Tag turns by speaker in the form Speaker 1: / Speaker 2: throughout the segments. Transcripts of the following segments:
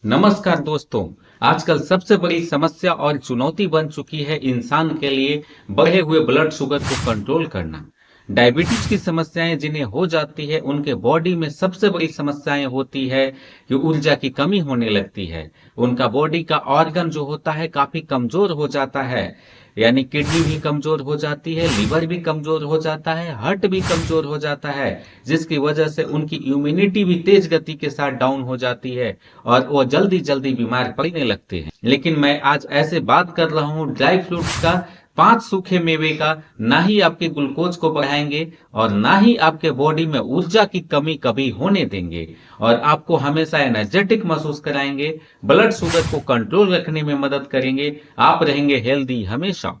Speaker 1: नमस्कार दोस्तों। आजकल सबसे बड़ी समस्या और चुनौती बन चुकी है इंसान के लिए बढ़े हुए ब्लड शुगर को कंट्रोल करना। डायबिटीज की समस्याएं जिन्हें हो जाती है उनके बॉडी में सबसे बड़ी समस्याएं होती है कि ऊर्जा की कमी होने लगती है। उनका बॉडी का ऑर्गन जो होता है काफी कमजोर हो जाता है, यानी किडनी भी कमजोर हो जाती है, लिवर भी कमजोर हो जाता है, हार्ट भी कमजोर हो जाता है, जिसकी वजह से उनकी इम्यूनिटी भी तेज गति के साथ डाउन हो जाती है और वो जल्दी जल्दी बीमार पड़ने लगते हैं। लेकिन मैं आज ऐसे बात कर रहा हूँ ड्राई फ्रूट्स का, 5 सूखे मेवे का। ना ही आपके ग्लूकोज को बढ़ाएंगे और ना ही आपके बॉडी में ऊर्जा की कमी कभी होने देंगे, और आपको हमेशा एनर्जेटिक महसूस कराएंगे, ब्लड शुगर को कंट्रोल रखने में मदद करेंगे, आप रहेंगे हेल्दी हमेशा।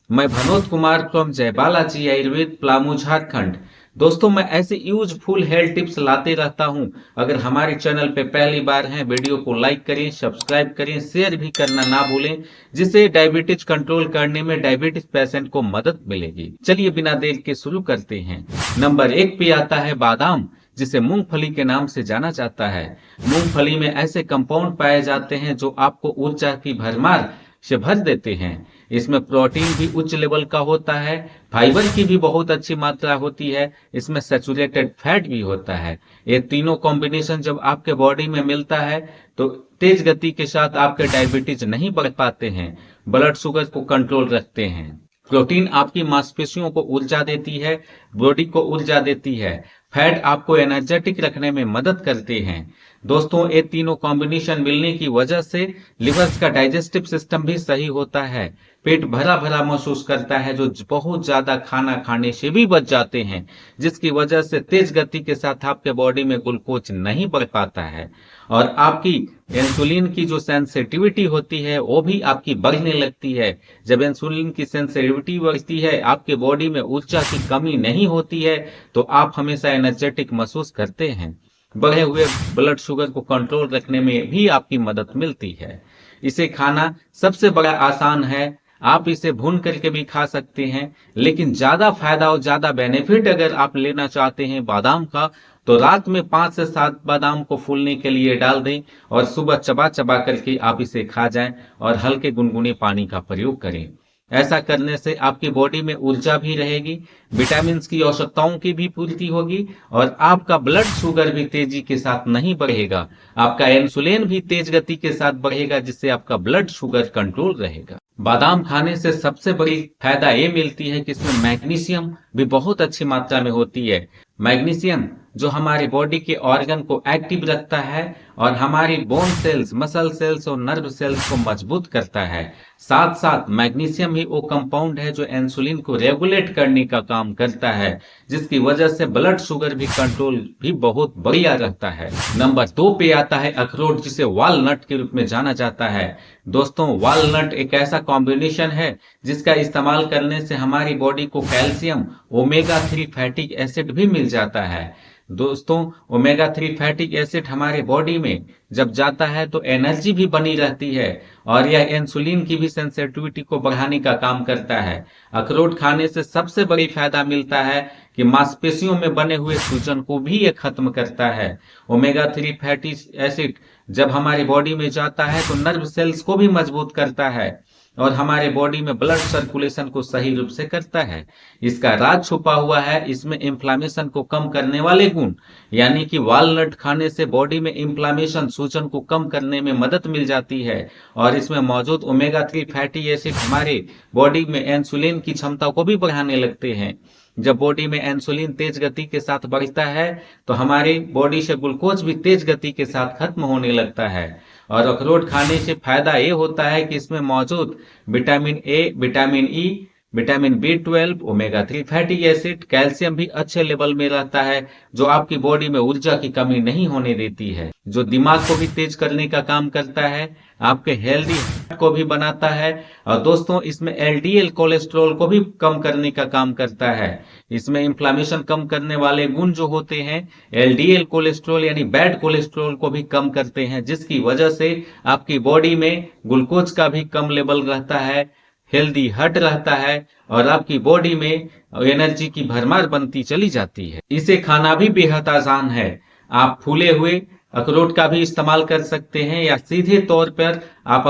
Speaker 1: मैं भनोद कुमार फ्रॉम जय बालाजी आयुर्वेद, पलामू, झारखंड। दोस्तों, मैं ऐसे यूजफुल हेल्थ टिप्स लाते रहता हूं। अगर हमारे चैनल पे पहली बार हैं, वीडियो को लाइक करें, सब्सक्राइब करें, शेयर भी करना ना भूलें, जिससे डायबिटीज कंट्रोल करने में डायबिटीज पेशेंट को मदद मिलेगी। चलिए बिना देर के शुरू करते हैं। नंबर 1 पे आता है बादाम, जिसे मूंगफली के नाम से जाना जाता है। मूंगफली में ऐसे कंपाउंड पाए जाते हैं जो आपको ऊर्जा की भरमार से भर देते हैं। इसमें प्रोटीन भी उच्च लेवल का होता है, फाइबर की भी बहुत अच्छी मात्रा होती है, इसमें सैचुरेटेड फैट भी होता है। ये तीनों कॉम्बिनेशन जब आपके बॉडी में मिलता है तो तेज गति के साथ आपके डायबिटीज नहीं बढ़ पाते हैं, ब्लड शुगर को कंट्रोल रखते हैं। प्रोटीन आपकी मांसपेशियों को ऊर्जा देती है, बॉडी को ऊर्जा देती है। फैट आपको एनर्जेटिक रखने में मदद करते हैं। दोस्तों, ये तीनों कॉम्बिनेशन मिलने की वजह से लिवर का डाइजेस्टिव सिस्टम भी सही होता है, पेट भरा भरा महसूस करता है, जो बहुत ज्यादा खाना खाने से भी बच जाते हैं, जिसकी वजह से तेज गति के साथ आपके बॉडी में ग्लूकोज नहीं बढ़ पाता है, और आपकी इंसुलिन की जो सेंसिटिविटी होती है वो भी आपकी बढ़ने लगती है। जब इंसुलिन की सेंसिटिविटी बढ़ती है, आपके बॉडी में ऊर्जा की कमी नहीं होती है, तो आप हमेशा एनर्जेटिक महसूस करते हैं। बढ़े हुए ब्लड शुगर को कंट्रोल रखने में भी आपकी मदद मिलती है। इसे खाना सबसे बड़ा आसान है, आप इसे भून करके भी खा सकते हैं, लेकिन ज्यादा फायदा और ज्यादा बेनिफिट अगर आप लेना चाहते हैं बादाम का, तो रात में 5 से 7 बादाम को फूलने के लिए डाल दें और सुबह चबा चबा करके आप इसे खा जाएं और हल्के गुनगुने पानी का प्रयोग करें। ऐसा करने से आपकी बॉडी में ऊर्जा भी रहेगी, विटामिन की आवश्यकताओं की भी पूर्ति होगी, और आपका ब्लड शुगर भी तेजी के साथ नहीं बढ़ेगा, आपका इंसुलिन भी तेज गति के साथ बढ़ेगा, जिससे आपका ब्लड शुगर कंट्रोल रहेगा। बादाम खाने से सबसे बड़ी फायदा ये मिलती है कि इसमें मैग्नीशियम भी बहुत अच्छी मात्रा में होती है। मैग्नीशियम जो हमारे बॉडी के ऑर्गन को एक्टिव रखता है और हमारी बोन सेल्स, मसल सेल्स और नर्व सेल्स को मजबूत करता है। साथ साथ मैग्नीशियम ही वो कंपाउंड है जो इंसुलिन को रेगुलेट करने का काम करता है, जिसकी वजह से ब्लड शुगर भी कंट्रोल भी बहुत बढ़िया रहता है। नंबर 2 पे आता है अखरोट, जिसे वॉलनट के रूप में जाना जाता है। दोस्तों, वॉलनट एक ऐसा कॉम्बिनेशन है जिसका इस्तेमाल करने से हमारी बॉडी को कैल्शियम, ओमेगा 3 फैटी एसिड भी मिल जाता है। दोस्तों, ओमेगा 3 फैटी एसिड हमारे बॉडी में जब जाता है तो एनर्जी भी बनी रहती है, और यह इंसुलिन की भी सेंसिटिविटी को बढ़ाने का काम करता है। अखरोट खाने से सबसे बड़ी फायदा मिलता है कि मांसपेशियों में बने हुए सूजन को भी यह खत्म करता है। ओमेगा 3 फैटी एसिड जब हमारी बॉडी में जाता है तो नर्व सेल्स को भी मजबूत करता है और हमारे बॉडी में ब्लड सर्कुलेशन को सही रूप से करता है। इसका राज छुपा हुआ है इसमें इन्फ्लामेशन को कम करने वाले गुण, यानी कि वॉलनट खाने से बॉडी में इन्फ्लामेशन, सूजन को कम करने में मदद मिल जाती है, और इसमें मौजूद ओमेगा 3 फैटी एसिड हमारे बॉडी में इंसुलिन की क्षमता को भी बढ़ाने लगते हैं। जब बॉडी में इंसुलिन तेज गति के साथ बढ़ता है तो हमारी बॉडी से ग्लूकोज भी तेज गति के साथ खत्म होने लगता है। और अखरोट खाने से फायदा ये होता है कि इसमें मौजूद vitamin A, vitamin E, vitamin B12, omega 3 fatty acid, calcium भी अच्छे लेवल में रहता है, जो आपकी बॉडी में ऊर्जा की कमी नहीं होने देती है, जो दिमाग को भी तेज करने का काम करता है, आपके हेल्दी हार्ट को भी बनाता है, और दोस्तों इसमें LDL कोलेस्ट्रॉल को भी कम करने का काम करता है। इसमें इन्फ्लामेशन कम करने वाले गुण जो होते हैं LDL कोलेस्ट्रॉल यानी बैड कोलेस्ट्रॉल को भी कम करते हैं, जिसकी वजह से आपकी बॉडी में ग्लूकोज का भी कम लेवल रहता है, हेल्दी हार्ट रहता है, और आपकी बॉडी में एनर्जी की भरमार बनती चली जाती है। इसे खाना भी बेहद आसान है। आप फूले हुए अखरोट का भी इस्तेमाल कर सकते हैं, या सीधे तौर पर आप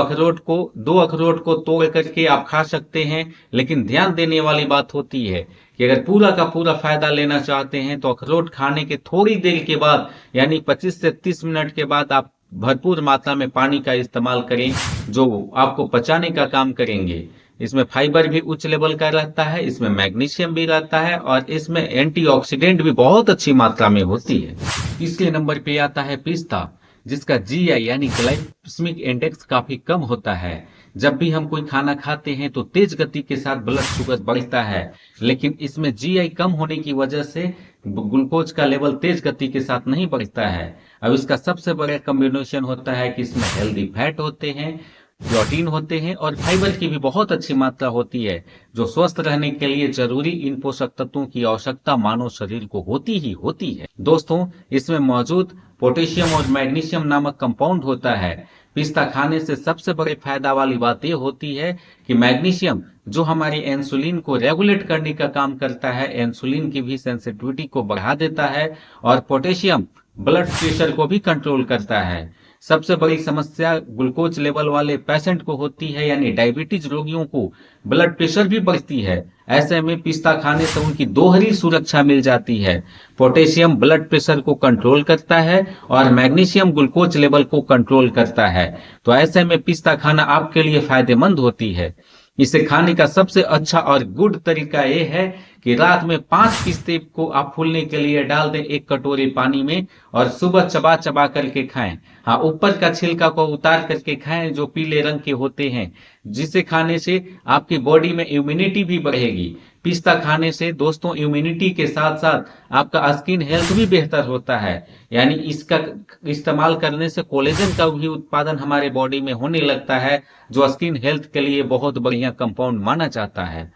Speaker 1: दो अखरोट को तोड़ करके आप खा सकते हैं। लेकिन ध्यान देने वाली बात होती है कि अगर पूरा का पूरा फायदा लेना चाहते हैं तो अखरोट खाने के थोड़ी देर के बाद, यानी 25 से 30 मिनट के बाद आप भरपूर मात्रा में पानी का इस्तेमाल करें, जो आपको पचाने का काम करेंगे। इसमें फाइबर भी उच्च लेवल का रहता है, इसमें मैग्नीशियम भी रहता है, और इसमें एंटीऑक्सीडेंट भी बहुत अच्छी मात्रा में होती है। तीसरे नंबर पे आता है पिस्ता, जिसका जीआई यानी ग्लाइसेमिक इंडेक्स काफी कम होता है। जब भी हम कोई खाना खाते हैं तो तेज गति के साथ ब्लड शुगर बढ़ता है, लेकिन इसमें जीआई कम होने की वजह से ग्लूकोज का लेवल तेज गति के साथ नहीं बढ़ता है। अब इसका सबसे बड़ा कॉम्बिनेशन होता है कि इसमें हेल्दी फैट होते हैं, प्रोटीन होते हैं, और फाइबर की भी बहुत अच्छी मात्रा होती है, जो स्वस्थ रहने के लिए जरूरी इन पोषक तत्वों की आवश्यकता मानव शरीर को होती ही होती है। दोस्तों, इसमें मौजूद पोटेशियम और मैग्नीशियम नामक कंपाउंड होता है। पिस्ता खाने से सबसे बड़े फायदा वाली बात यह होती है कि मैग्नीशियम, जो हमारी इंसुलिन को रेगुलेट करने का काम करता है, इंसुलिन की भी सेंसिटिविटी को बढ़ा देता है, और पोटेशियम ब्लड प्रेशर को भी कंट्रोल करता है। सबसे बड़ी समस्या ग्लूकोज लेवल वाले पेशेंट को होती है, यानी डायबिटीज रोगियों को ब्लड प्रेशर भी बढ़ती है। ऐसे में पिस्ता खाने से उनकी दोहरी सुरक्षा मिल जाती है। पोटेशियम ब्लड प्रेशर को कंट्रोल करता है और मैग्नीशियम ग्लूकोज लेवल को कंट्रोल करता है। तो ऐसे में पिस्ता खाना आपके लिए फायदेमंद होती है। इसे खाने का सबसे अच्छा और गुड तरीका यह है कि रात में 5 पिस्ते को आप फूलने के लिए डाल दें 1 कटोरी पानी में, और सुबह चबा चबा करके खाएं। हाँ, ऊपर का छिलका को उतार करके खाएं, जो पीले रंग के होते हैं, जिसे खाने से आपकी बॉडी में इम्यूनिटी भी बढ़ेगी। पिस्ता खाने से दोस्तों इम्यूनिटी के साथ साथ आपका स्किन हेल्थ भी बेहतर होता है, यानी इसका इस्तेमाल करने से कोलेजन का भी उत्पादन हमारे बॉडी में होने लगता है, जो स्किन हेल्थ के लिए बहुत बढ़िया कंपाउंड माना जाता है।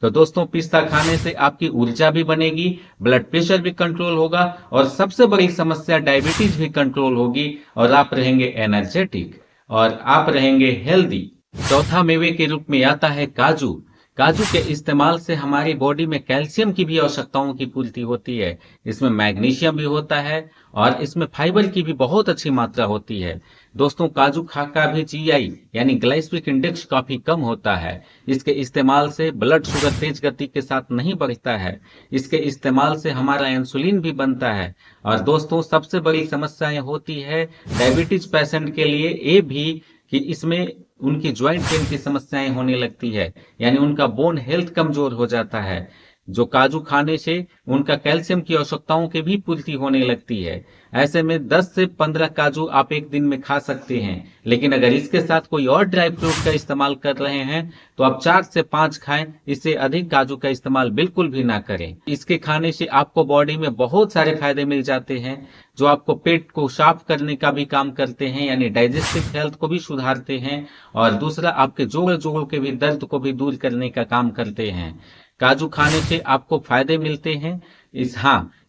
Speaker 1: तो दोस्तों, पिस्ता खाने से आपकी ऊर्जा भी बनेगी, ब्लड प्रेशर भी कंट्रोल होगा, और सबसे बड़ी समस्या डायबिटीज भी कंट्रोल होगी, और आप रहेंगे एनर्जेटिक, और आप रहेंगे हेल्दी। चौथा मेवे के रूप में आता है काजू। काजू के इस्तेमाल से हमारी बॉडी में कैल्शियम की भी आवश्यकताओं की पूर्ति होती है। इसमें मैग्नीशियम भी होता है, और इसमें फाइबर की भी बहुत अच्छी मात्रा होती है। दोस्तों, काजू खा का भी जीआई यानी ग्लाइसेमिक इंडेक्स काफी कम होता है। इसके इस्तेमाल से ब्लड शुगर तेज गति के साथ नहीं बढ़ता है। इसके इस्तेमाल से हमारा इंसुलिन भी बनता है। और दोस्तों, सबसे बड़ी समस्या यह होती है डायबिटीज पेशेंट के लिए ये भी कि इसमें उनकी ज्वाइंट पेन की समस्याएं होने लगती है, यानी उनका बोन हेल्थ कमजोर हो जाता है। जो काजू खाने से उनका कैल्शियम की आवश्यकताओं की भी पूर्ति होने लगती है। ऐसे में 10 से 15 काजू आप एक दिन में खा सकते हैं, लेकिन अगर इसके साथ कोई और ड्राई फ्रूट का इस्तेमाल कर रहे हैं तो आप 4 से 5 खाएं। इससे अधिक काजू का इस्तेमाल बिल्कुल भी ना करें। इसके खाने से आपको बॉडी में बहुत सारे फायदे मिल जाते हैं, जो आपको पेट को साफ करने का भी काम करते हैं, यानी डाइजेस्टिव हेल्थ को भी सुधारते हैं, और दूसरा आपके जोड़ों के भी दर्द को भी दूर करने का काम करते हैं। काजू खाने से आपको फायदे मिलते हैं।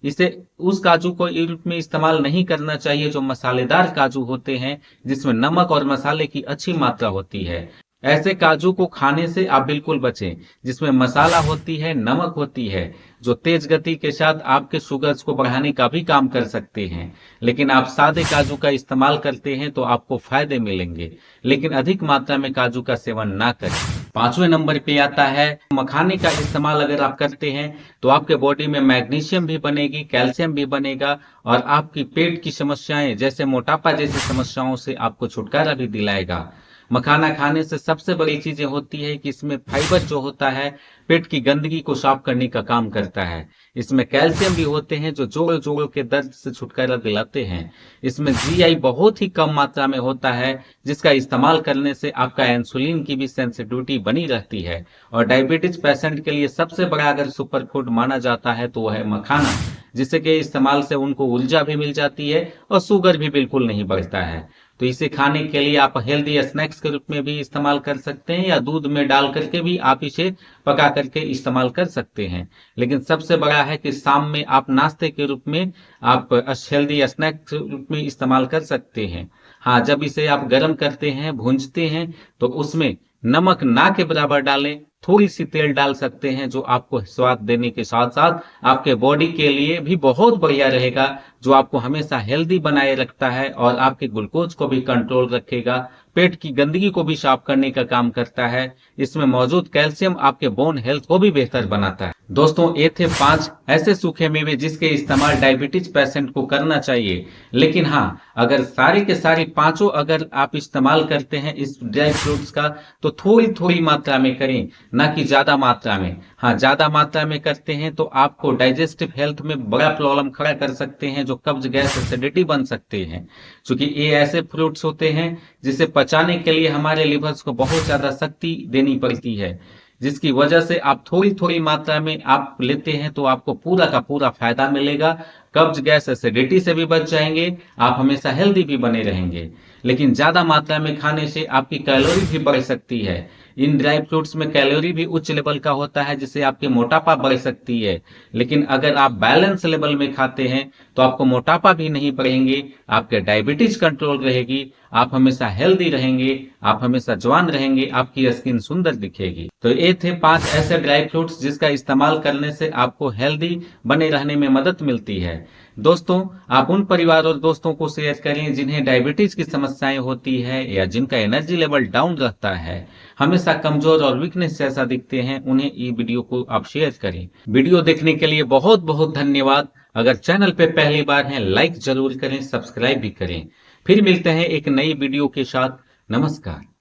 Speaker 1: इसे उस काजू को रूप में इस्तेमाल नहीं करना चाहिए जो मसालेदार काजू होते हैं, जिसमें नमक और मसाले की अच्छी मात्रा होती है। ऐसे काजू को खाने से आप बिल्कुल बचें, जिसमें मसाला होती है, नमक होती है, जो तेज गति के साथ आपके शुगर्स को बढ़ाने का भी काम कर सकते हैं। लेकिन आप सादे काजू का इस्तेमाल करते हैं तो आपको फायदे मिलेंगे, लेकिन अधिक मात्रा में काजू का सेवन ना करें। 5वें नंबर पे आता है मखाने का इस्तेमाल अगर आप करते हैं तो आपके बॉडी में मैग्नीशियम भी बनेगी, कैल्शियम भी बनेगा, और आपकी पेट की समस्याएं जैसे मोटापा जैसी समस्याओं से आपको छुटकारा भी दिलाएगा। मखाना खाने से सबसे बड़ी चीजें होती है कि इसमें फाइबर जो होता है पेट की गंदगी को साफ करने का काम करता है। इसमें कैल्शियम भी होते हैं जो जोड़ों के दर्द से छुटकारा दिलाते हैं। इसमें जीआई बहुत ही कम मात्रा में होता है, जिसका इस्तेमाल करने से आपका इंसुलिन की भी सेंसिटिविटी बनी रहती है। और डायबिटीज पेशेंट के लिए सबसे बड़ा अगर सुपर फूड माना जाता है तो वह है मखाना, जिससे कि इस्तेमाल से उनको ऊर्जा भी मिल जाती है और शुगर भी बिल्कुल नहीं बढ़ता है। तो इसे खाने के लिए आप हेल्दी स्नैक्स के रूप में भी इस्तेमाल कर सकते हैं, या दूध में डाल करके भी आप इसे पका करके इस्तेमाल कर सकते हैं। लेकिन सबसे बड़ा है कि शाम में आप नाश्ते के रूप में आप हेल्दी स्नैक्स के रूप में इस्तेमाल कर सकते हैं। हाँ, जब इसे आप गर्म करते हैं, भूंजते हैं, तो उसमें नमक ना के बराबर डालें, थोड़ी सी तेल डाल सकते हैं जो आपको स्वाद देने के साथ साथ आपके बॉडी के लिए भी बहुत बढ़िया रहेगा, जो आपको हमेशा हेल्दी बनाए रखता है और आपके ग्लूकोज को भी कंट्रोल रखेगा, पेट की गंदगी को भी साफ करने का काम करता है। इसमें मौजूद कैल्शियम आपके बोन हेल्थ को भी बेहतर बनाता है। दोस्तों, ये थे 5 ऐसे सूखे मेवे जिसके इस्तेमाल डायबिटीज पेशेंट को करना चाहिए। लेकिन हाँ, अगर सारे के सारे पांचों अगर आप इस्तेमाल करते हैं इस ड्राई फ्रूट्स का, तो थोड़ी थोड़ी मात्रा में करें, ना कि ज्यादा मात्रा में। हाँ, ज्यादा मात्रा में करते हैं तो आपको डाइजेस्टिव हेल्थ में बड़ा प्रॉब्लम खड़ा कर सकते हैं, जो कब्ज, गैस, एसिडिटी बन सकते हैं। क्योंकि ये ऐसे फ्रूट्स होते हैं जिसे पचाने के लिए हमारे लिवर्स को बहुत ज्यादा शक्ति देनी पड़ती है, जिसकी वजह से आप थोड़ी थोड़ी मात्रा में आप लेते हैं तो आपको पूरा का पूरा फायदा मिलेगा। कब्ज, गैस, एसिडिटी से भी बच जाएंगे, आप हमेशा हेल्दी भी बने रहेंगे। लेकिन ज्यादा मात्रा में खाने से आपकी कैलोरी भी बढ़ सकती है। इन ड्राई फ्रूट्स में कैलोरी भी उच्च लेवल का होता है, जिससे आपकी मोटापा बढ़ सकती है। लेकिन अगर आप बैलेंस लेवल में खाते हैं तो आपको मोटापा भी नहीं बढ़ेंगे, आपके डायबिटीज कंट्रोल रहेगी, आप हमेशा हेल्दी रहेंगे, आप हमेशा जवान रहेंगे, आपकी स्किन सुंदर दिखेगी। तो ये थे 5 ऐसे ड्राई फ्रूट्स जिसका इस्तेमाल करने से आपको हेल्दी बने रहने में मदद मिलती है। दोस्तों, आप उन परिवार और दोस्तों को शेयर करें जिन्हें डायबिटीज की समस्याएं होती है या जिनका एनर्जी लेवल डाउन रहता है, हमेशा कमजोर और वीकनेस जैसा दिखते हैं, उन्हें ये वीडियो को आप शेयर करें। वीडियो देखने के लिए बहुत बहुत धन्यवाद। अगर चैनल पे पहली बार हैं, लाइक जरूर करें, सब्सक्राइब भी करें। फिर मिलते हैं एक नई वीडियो के साथ। नमस्कार।